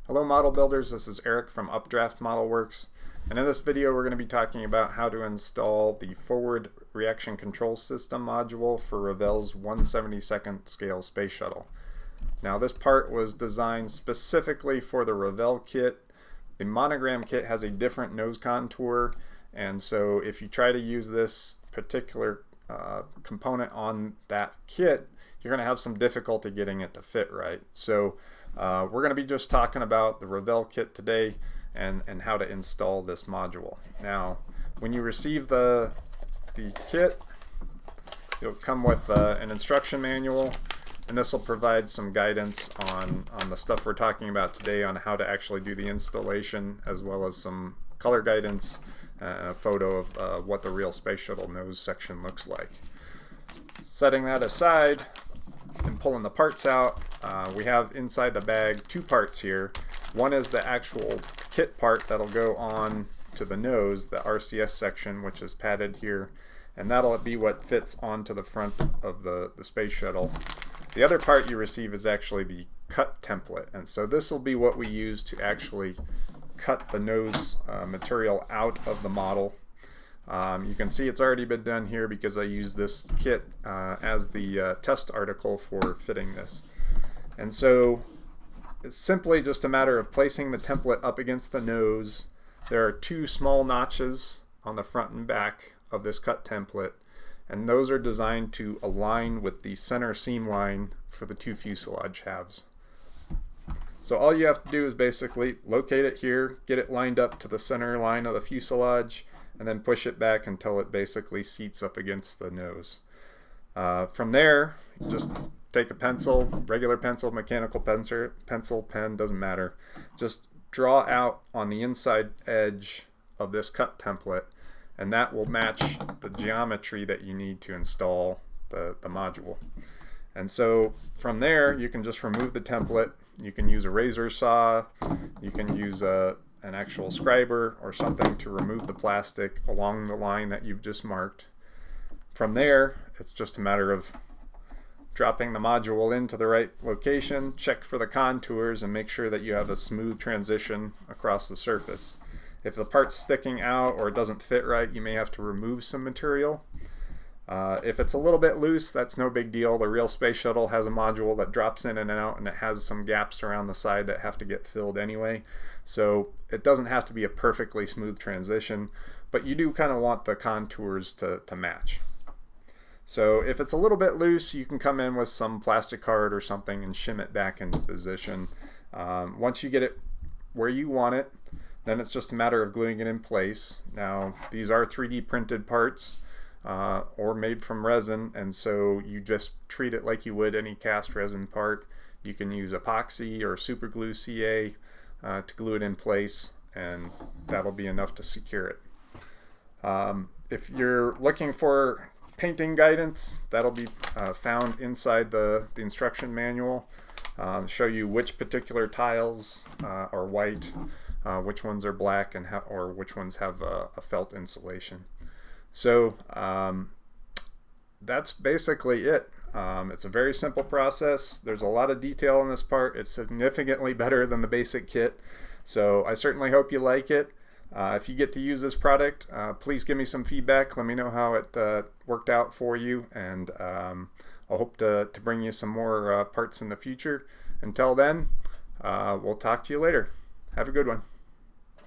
Hello model builders, this is Eric from Updraft Model Works, and in this video we're going to be talking about how to install the forward reaction control system module for Revell's 1/72 scale space shuttle. Now this part was designed specifically for the Revell kit. The monogram kit has a different nose contour, and so if you try to use this particular component on that kit, you're going to have some difficulty getting it to fit right. So we're going to be just talking about the Revell kit today and how to install this module. Now, when you receive the kit, it'll come with an instruction manual, and this will provide some guidance on the stuff we're talking about today on how to actually do the installation, as well as some color guidance and a photo of what the real space shuttle nose section looks like. Setting that aside and pulling the parts out, we have inside the bag two parts here. One is the actual kit part that'll go on to the nose, the RCS section, which is padded here, and that'll be what fits onto the front of the space shuttle. The other part you receive is actually the cut template, and so this will be what we use to actually cut the nose material out of the model. You can see it's already been done here because I used this kit as the test article for fitting this. And so it's simply just a matter of placing the template up against the nose. There are two small notches on the front and back of this cut template, and those are designed to align with the center seam line for the two fuselage halves. So all you have to do is basically locate it here, get it lined up to the center line of the fuselage, and then push it back until it basically seats up against the nose. From there, just take a pencil, regular pencil, mechanical pencil, pen, doesn't matter. Just draw out on the inside edge of this cut template, and that will match the geometry that you need to install the module. And so from there, you can just remove the template. You can use a razor saw, you can use an actual scriber or something to remove the plastic along the line that you've just marked. From there, it's just a matter of dropping the module into the right location, check for the contours, and make sure that you have a smooth transition across the surface. If the part's sticking out or it doesn't fit right, you may have to remove some material. If it's a little bit loose, that's no big deal. The real space shuttle has a module that drops in and out, and it has some gaps around the side that have to get filled anyway. So it doesn't have to be a perfectly smooth transition, but you do kind of want the contours to match. So if it's a little bit loose, you can come in with some plastic card or something and shim it back into position. Once you get it where you want it, then it's just a matter of gluing it in place. Now, these are 3D printed parts or made from resin, and so you just treat it like you would any cast resin part. You can use epoxy or super glue CA to glue it in place, and that'll be enough to secure it. If you're looking for painting guidance, that'll be found inside the instruction manual. Show you which particular tiles are white, which ones are black, and or which ones have a felt insulation. So that's basically it. It's a very simple process. There's a lot of detail in this part. It's significantly better than the basic kit, so I certainly hope you like it. If you get to use this product, please give me some feedback. Let me know how it worked out for you, and I'll hope to bring you some more parts in the future. Until then, we'll talk to you later. Have a good one.